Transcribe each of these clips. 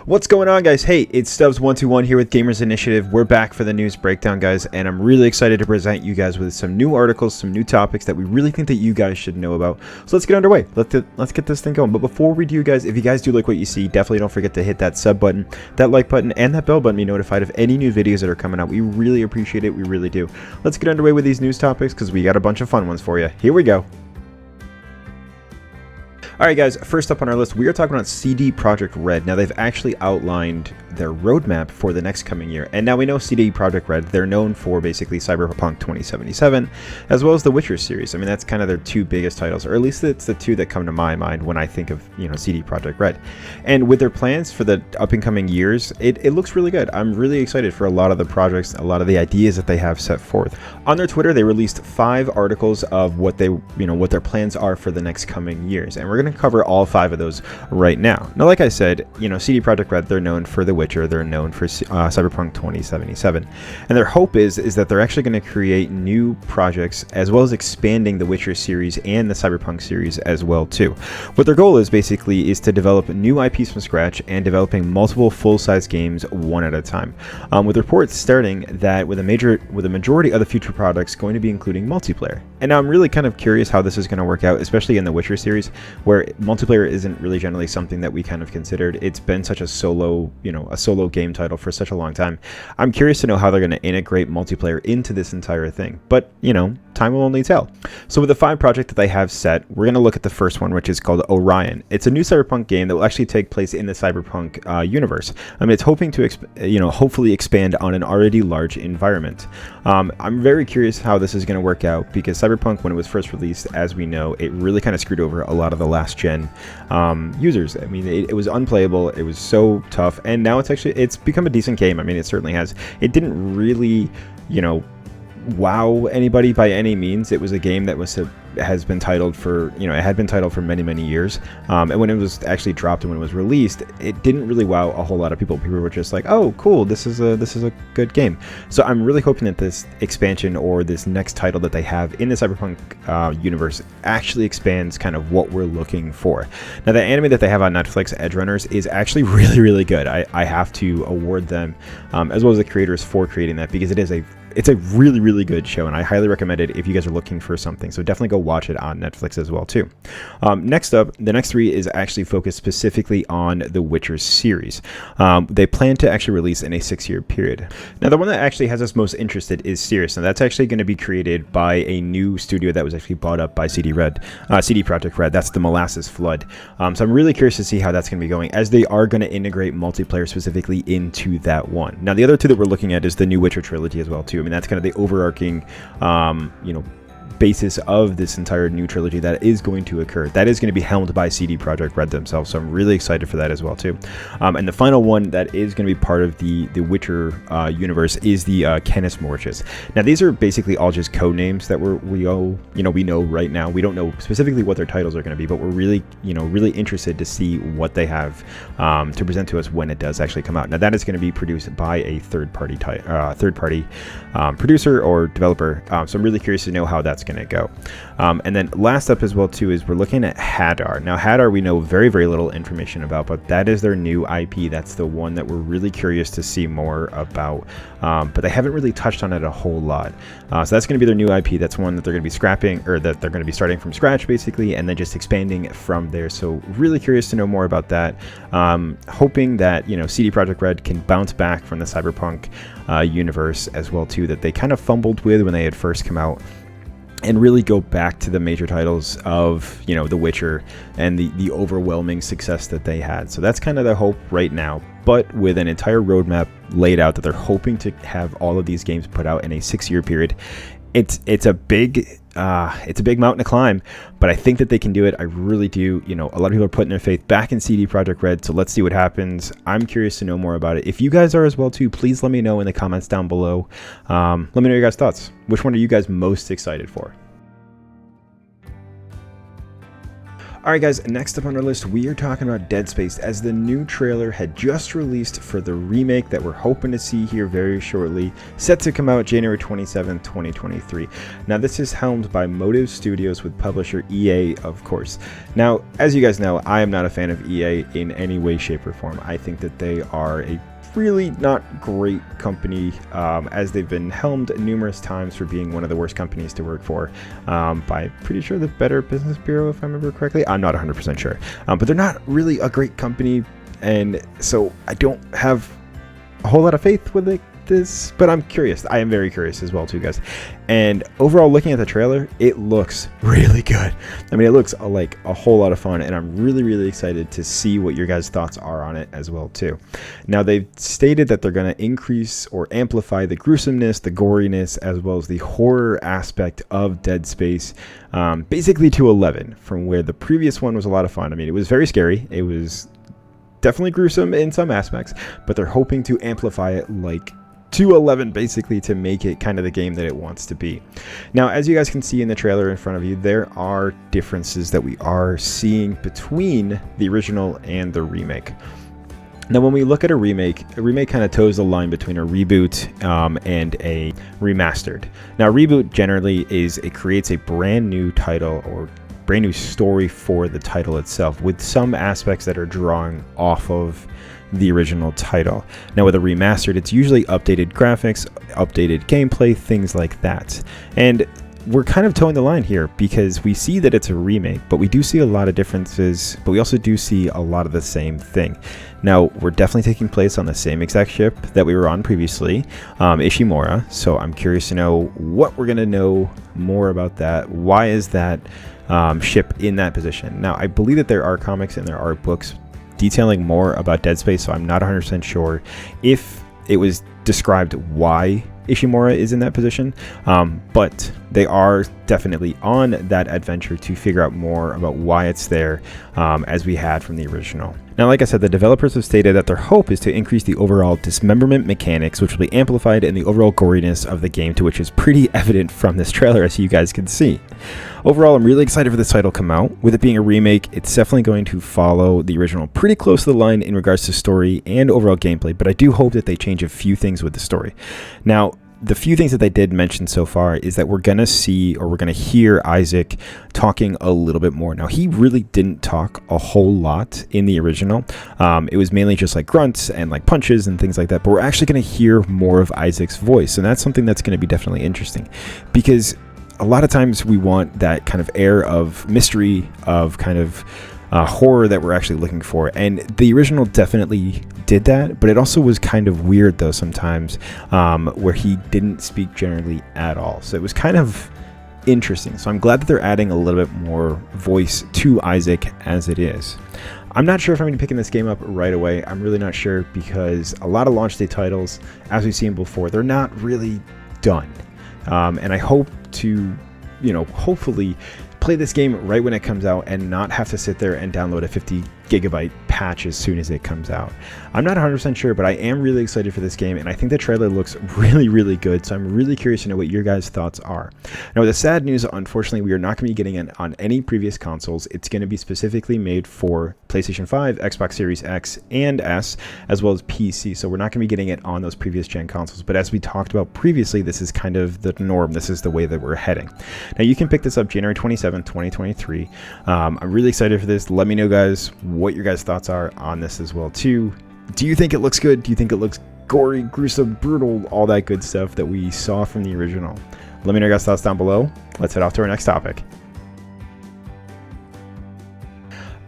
What's going on, guys? Hey, it's Stubbs121 here with Gamers Initiative. We're back for the news breakdown, guys, and I'm really excited to present you guys with some new articles, some new topics that we really think that you guys should know about. So let's get underway. Let's get this thing going. But before we do, guys, if you guys do like what you see, definitely don't forget to hit that sub button, that like button, and that bell button to be notified of any new videos that are coming out. We really appreciate it. We really do. Let's get underway with these news topics because we got a bunch of fun ones for you. Here we go. Alright guys, first up on our list, we are talking about CD Projekt Red. Now they've actually outlined their roadmap for the next coming year. And now we know CD Projekt Red, they're known for basically Cyberpunk 2077, as well as the Witcher series. I mean, that's kind of their two biggest titles, or at least it's the two that come to my mind when I think of, CD Projekt Red. And with their plans for the up and coming years, it looks really good. I'm really excited for a lot of the projects, a lot of the ideas that they have set forth. On their Twitter, they released 5 articles of what they, what their plans are for the next coming years. And we're going to cover all 5 of those right now. Now, like I said, CD Projekt Red, they're known for The Witcher, they're known for Cyberpunk 2077, and their hope is that they're actually going to create new projects as well as expanding the Witcher series and the Cyberpunk series as well too. What their goal is basically is to develop new IPs from scratch and developing multiple full-size games one at a time. With reports starting that with a majority of the future products going to be including multiplayer. And now I'm really kind of curious how this is going to work out, especially in the Witcher series, where multiplayer isn't really generally something that we kind of considered. It's been such a solo game title for such a long time. I'm curious to know how they're going to integrate multiplayer into this entire thing. But, time will only tell. So with the 5 projects that they have set, we're going to look at the first one, which is called Orion. It's a new Cyberpunk game that will actually take place in the Cyberpunk universe. I mean, it's hoping to, hopefully expand on an already large environment. I'm very curious how this is going to work out because Cyberpunk, when it was first released, as we know, it really kind of screwed over a lot of the last gen users. I mean, it was unplayable. It was so tough, and now it's become a decent game. I mean, it certainly has. It didn't really, wow anybody by any means. It was a game that has been titled for, it had been titled for many years, and when it was actually dropped and when it was released, it didn't really wow a whole lot of people. People were just like, oh cool, this is a good game. So I'm really hoping that this expansion or this next title that they have in the Cyberpunk universe actually expands kind of what we're looking for. Now, the anime that they have on Netflix, Edge Runners, is actually really good. I have to award them, as well as the creators, for creating that, because it's a really good show, and I highly recommend it if you guys are looking for something. So definitely go watch it on Netflix as well too. Next up, the next 3 is actually focused specifically on the Witcher series. They plan to actually release in a 6-year period. Now, the one that actually has us most interested is Sirius. Now, that's actually going to be created by a new studio that was actually bought up by CD Projekt Red. That's the Molasses Flood. So I'm really curious to see how that's going to be going, as they are going to integrate multiplayer specifically into that one. Now, the other 2 that we're looking at is the new Witcher Trilogy as well too. I mean, that's kind of the overarching, basis of this entire new trilogy that is going to occur. That is going to be helmed by CD Projekt Red themselves, so I'm really excited for that as well too. And the final one that is going to be part of the Witcher universe is the Canis Mauritius. Now, these are basically all just code names that we know right now. We don't know specifically what their titles are going to be, but we're really interested to see what they have to present to us when it does actually come out. Now, that is going to be produced by a third-party producer or developer. So I'm really curious to know how that's going to go. And then last up as well too is we're looking at Hadar. Now, Hadar we know very little information about, but that is their new IP. That's the one that we're really curious to see more about, but they haven't really touched on it a whole lot. So that's going to be their new IP. That's one that they're going to be scrapping, or that they're going to be starting from scratch basically, and then just expanding from there. So really curious to know more about that. Hoping that CD Projekt Red can bounce back from the Cyberpunk universe as well too, that they kind of fumbled with when they had first come out, and really go back to the major titles of, The Witcher and the overwhelming success that they had. So that's kind of the hope right now, but with an entire roadmap laid out that they're hoping to have all of these games put out in a 6-year period. It's a big mountain to climb, but I think that they can do it. I really do. A lot of people are putting their faith back in CD Projekt Red, so let's see what happens. I'm curious to know more about it. If you guys are as well too, please let me know in the comments down below. Let me know your guys' thoughts. Which one are you guys most excited for? Alright guys, next up on our list, we are talking about Deadspace, as the new trailer had just released for the remake that we're hoping to see here very shortly, set to come out January 27th, 2023. Now this is helmed by Motive Studios with publisher EA, of course. Now, as you guys know, I am not a fan of EA in any way, shape, or form. I think that they are a really not great company, as they've been helmed numerous times for being one of the worst companies to work for, by pretty sure the Better Business Bureau, if I remember correctly. I'm not 100% sure, but they're not really a great company, and so I don't have a whole lot of faith with this, but I'm curious. I am very curious as well too, guys. And overall, looking at the trailer, it looks really good. I mean, it looks like a whole lot of fun, and I'm really excited to see what your guys' thoughts are on it as well too. Now, they've stated that they're going to increase or amplify the gruesomeness, the goriness, as well as the horror aspect of Deadspace, basically to 11, from where the previous one was a lot of fun. I mean, it was very scary. It was definitely gruesome in some aspects, but they're hoping to amplify it like to 11, basically, to make it kind of the game that it wants to be. Now, as you guys can see in the trailer in front of you, there are differences that we are seeing between the original and the remake. Now, when we look at a remake kind of toes the line between a reboot and a remastered. Now, a reboot generally creates a brand new title or brand new story for the title itself, with some aspects that are drawing off of the original title. Now, with a remastered, it's usually updated graphics, updated gameplay, things like that. And we're kind of towing the line here because we see that it's a remake, but we do see a lot of differences, but we also do see a lot of the same thing. Now, we're definitely taking place on the same exact ship that we were on previously, Ishimura, so I'm curious to know what we're going to know more about that. Why is that ship in that position? Now, I believe that there are comics and there are books detailing more about Deadspace, so I'm not 100% sure if it was described why Ishimura is in that position, but they are definitely on that adventure to figure out more about why it's there, as we had from the original. Now, like I said, the developers have stated that their hope is to increase the overall dismemberment mechanics, which will be amplified in the overall goriness of the game, to which is pretty evident from this trailer, as you guys can see. Overall, I'm really excited for this title to come out. With it being a remake, it's definitely going to follow the original pretty close to the line in regards to story and overall gameplay, but I do hope that they change a few things with the story. Now, the few things that they did mention so far is that we're going to see, or we're going to hear, Isaac talking a little bit more. Now, he really didn't talk a whole lot in the original. It was mainly just like grunts and like punches and things like that, but we're actually going to hear more of Isaac's voice, and that's something that's going to be definitely interesting, because a lot of times we want that kind of air of mystery, of kind of horror that we're actually looking for, and the original definitely did that, but it also was kind of weird though sometimes, where he didn't speak generally at all, so it was kind of interesting. So I'm glad that they're adding a little bit more voice to Isaac as it is. I'm not sure if I'm going to be picking this game up right away. I'm really not sure, because a lot of launch day titles, as we've seen before, they're not really done, and I hope to, hopefully play this game right when it comes out and not have to sit there and download a 50 gigabyte patch as soon as it comes out. I'm not 100% sure, but I am really excited for this game, and I think the trailer looks really good, so I'm really curious to know what your guys' thoughts are. Now, the sad news, unfortunately, we are not going to be getting it on any previous consoles. It's going to be specifically made for PlayStation 5, Xbox Series X and S, as well as PC, so we're not going to be getting it on those previous gen consoles, but as we talked about previously, this is kind of the norm. This is the way that we're heading. Now, you can pick this up January 27th, 2023. I'm really excited for this. Let me know, guys, what your guys' thoughts are on this as well too. Do you think it looks good? Do you think it looks gory, gruesome, brutal, all that good stuff that we saw from the original? Let me know your guys' thoughts down below. Let's head off to our next topic.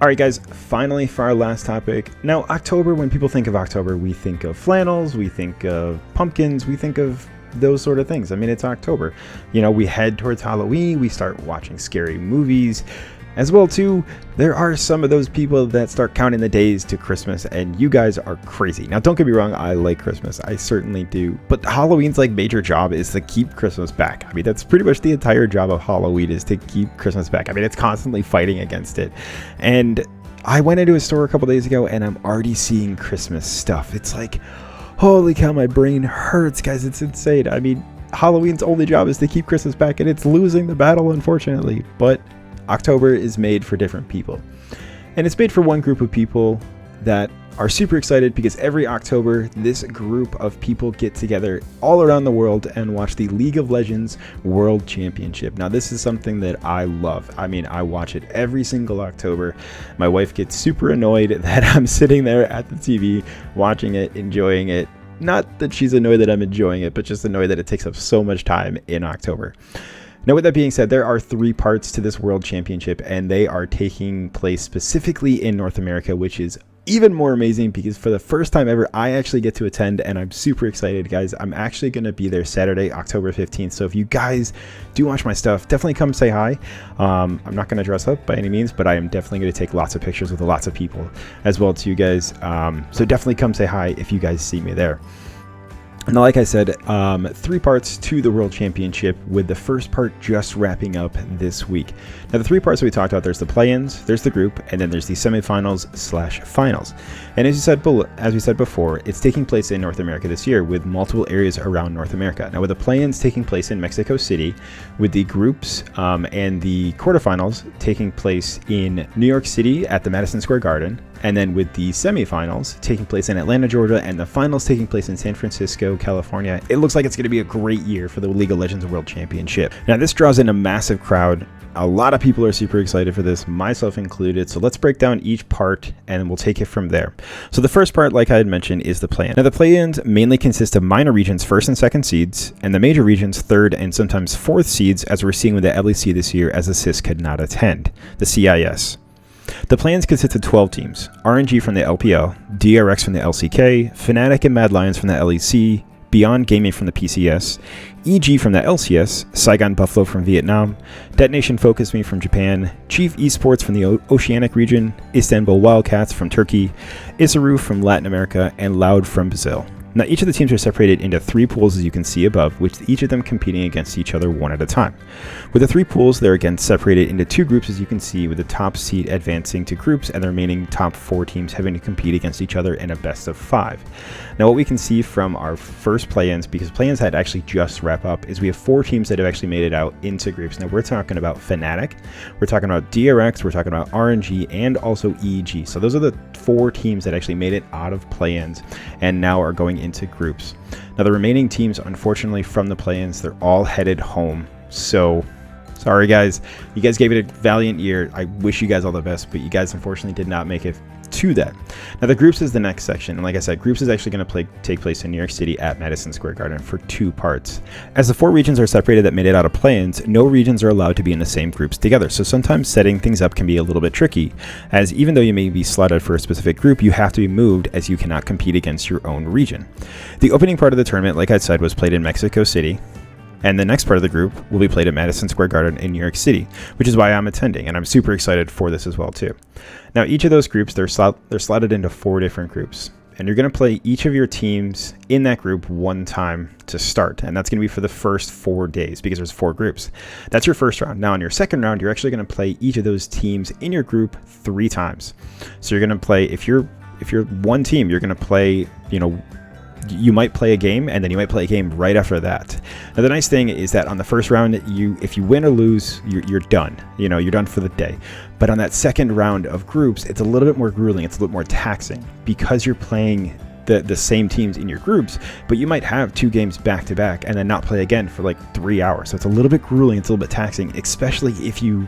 Alright guys, finally for our last topic. Now, October, when people think of October, we think of flannels, we think of pumpkins, we think of those sort of things. I mean, it's October. We head towards Halloween, we start watching scary movies. As well too, there are some of those people that start counting the days to Christmas, and you guys are crazy. Now, don't get me wrong, I like Christmas. I certainly do. But Halloween's major job is to keep Christmas back. I mean, that's pretty much the entire job of Halloween, is to keep Christmas back. I mean, it's constantly fighting against it. And I went into a store a couple days ago, and I'm already seeing Christmas stuff. It's like, holy cow, my brain hurts, guys. It's insane. I mean, Halloween's only job is to keep Christmas back, and it's losing the battle, unfortunately. But October is made for different people. And it's made for one group of people that are super excited because every October, this group of people get together all around the world and watch the League of Legends World Championship. Now, this is something that I love. I mean, I watch it every single October. My wife gets super annoyed that I'm sitting there at the TV watching it, enjoying it. Not that she's annoyed that I'm enjoying it, but just annoyed that it takes up so much time in October. Now, with that being said, there are 3 parts to this World Championship, and they are taking place specifically in North America, which is even more amazing because for the first time ever, I actually get to attend, and I'm super excited, guys. I'm actually going to be there Saturday, October 15th. So if you guys do watch my stuff, definitely come say hi. I'm not going to dress up by any means, but I am definitely going to take lots of pictures with lots of people as well to you guys. So definitely come say hi if you guys see me there. Now, like I said, 3 parts to the World Championship, with the first part just wrapping up this week. Now, the 3 parts that we talked about, there's the play-ins, there's the group, and then there's the semifinals/finals. And as we said before, it's taking place in North America this year, with multiple areas around North America. Now, with the play-ins taking place in Mexico City, with the groups and the quarterfinals taking place in New York City at the Madison Square Garden, and then with the semifinals taking place in Atlanta, Georgia, and the finals taking place in San Francisco, California, it looks like it's going to be a great year for the League of Legends World Championship. Now, this draws in a massive crowd. A lot of people are super excited for this, myself included. So let's break down each part and we'll take it from there. So the first part, like I had mentioned, is the play-in. Now, the play-ins mainly consist of minor regions 1st and 2nd seeds, and the major regions 3rd and sometimes 4th seeds, as we're seeing with the LEC this year, as the CIS could not attend, the CIS. The plans consist of 12 teams, RNG from the LPL, DRX from the LCK, Fnatic and Mad Lions from the LEC, Beyond Gaming from the PCS, EG from the LCS, Saigon Buffalo from Vietnam, Detonation Focus Me from Japan, Chief Esports from the Oceanic region, Istanbul Wildcats from Turkey, Isaru from Latin America, and Loud from Brazil. Now, each of the teams are separated into 3 pools, as you can see above, with each of them competing against each other one at a time. With the 3 pools, they're again separated into 2 groups, as you can see, with the top seed advancing to groups and the remaining top 4 teams having to compete against each other in a best of 5. Now, what we can see from our first play-ins, because play-ins had actually just wrap up, is we have 4 teams that have actually made it out into groups. Now, we're talking about Fnatic, we're talking about DRX, we're talking about RNG, and also EG. So those are the 4 teams that actually made it out of play-ins and now are going into groups. Now, the remaining teams, unfortunately, from the play-ins, they're all headed home. So sorry, guys. You guys gave it a valiant year. I wish you guys all the best, but you guys unfortunately did not make it to that. Now, the groups is the next section, and like I said, groups is actually going to take place in New York City at Madison Square Garden for 2 parts. As the 4 regions are separated that made it out of play-ins, no regions are allowed to be in the same groups together, so sometimes setting things up can be a little bit tricky, as even though you may be slotted for a specific group, you have to be moved, as you cannot compete against your own region. The opening part of the tournament, like I said, was played in Mexico City, and the next part of the group will be played at Madison Square Garden in New York City, which is why I'm attending, and I'm super excited for this as well too. Now, each of those groups, they're slotted into 4 different groups, and you're going to play each of your teams in that group 1 time to start, and that's going to be for the first 4 days because there's 4 groups. That's your first round. Now, in your second round, you're actually going to play each of those teams in your group 3 times. So you're going to play, if you're one team, you're going to play, you might play a game, and then you might play a game right after that. Now, the nice thing is that on the first round, if you win or lose, you're done. You're done for the day. But on that second round of groups, it's a little bit more grueling. It's a little bit more taxing because you're playing the same teams in your groups, but you might have 2 games back to back and then not play again for like 3 hours. So it's a little bit grueling. It's a little bit taxing, especially if you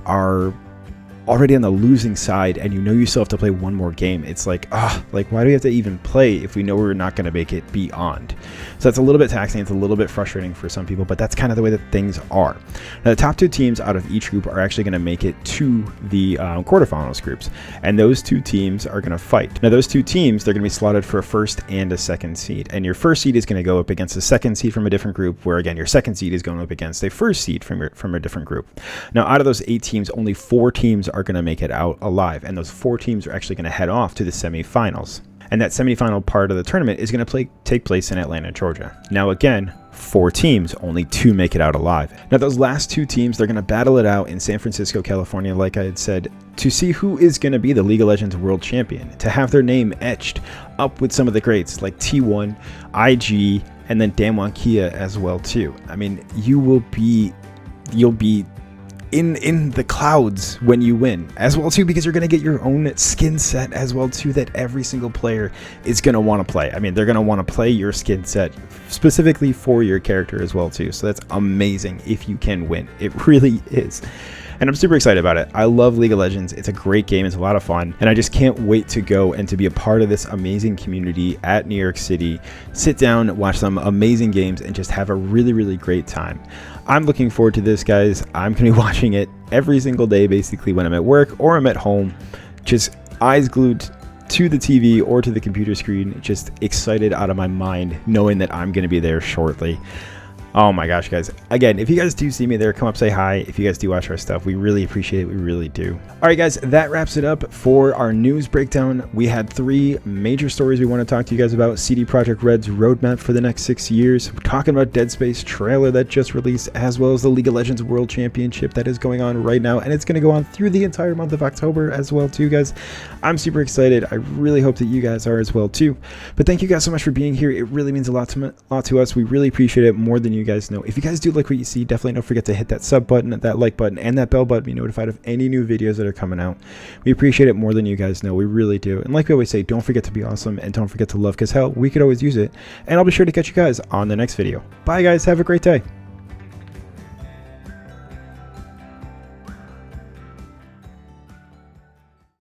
are already on the losing side and you still have to play 1 more game. It's like, why do we have to even play if we know we're not going to make it beyond? So that's a little bit taxing. It's a little bit frustrating for some people, but that's kind of the way that things are. Now, the top 2 teams out of each group are actually going to make it to the quarterfinals groups, and those 2 teams are going to fight. Now, those 2 teams, they're going to be slotted for a 1st and a 2nd seed, and your 1st seed is going to go up against a 2nd seed from a different group, where again, your 2nd seed is going up against a 1st seed from a different group. Now, out of those 8 teams, only 4 teams are going to make it out alive, and those 4 teams are actually going to head off to the semifinals. And that semifinal part of the tournament is going to take place in Atlanta, Georgia. Now, again, 4 teams, only 2 make it out alive. Now, those last 2 teams, they're going to battle it out in San Francisco, California, like I had said, to see who is going to be the League of Legends World Champion, to have their name etched up with some of the greats like T1, IG, and then Damwon Kia as well too. I mean, you'll be in the clouds when you win, as well too, because you're going to get your own skin set as well too that every single player is going to want to play. I mean, they're going to want to play your skin set specifically for your character as well too. So that's amazing if you can win. It really is. And I'm super excited about it. I love League of Legends. It's a great game. It's a lot of fun. And I just can't wait to go and to be a part of this amazing community at New York City. Sit down, watch some amazing games, and just have a really, really great time. I'm looking forward to this, guys. I'm going to be watching it every single day, basically, when I'm at work or I'm at home. Just eyes glued to the TV or to the computer screen. Just excited out of my mind, knowing that I'm going to be there shortly. Oh my gosh, guys. Again, if you guys do see me there, come up, say hi. If you guys do watch our stuff, we really appreciate it. We really do. All right, guys, that wraps it up for our news breakdown. We had 3 major stories we want to talk to you guys about. CD Projekt Red's roadmap for the next 6 years. We're talking about Deadspace trailer that just released, as well as the League of Legends World Championship that is going on right now. And it's going to go on through the entire month of October as well, too, guys. I'm super excited. I really hope that you guys are as well, too. But thank you guys so much for being here. It really means a lot to us. We really appreciate it more than you guys know. If you guys do like what you see, definitely don't forget to hit that sub button, that like button, and that bell button to be notified of any new videos that are coming out. We appreciate it more than you guys know. We really do. And like we always say, don't forget to be awesome, and don't forget to love, because hell, we could always use it. And I'll be sure to catch you guys on the next video. Bye, guys. Have a great day.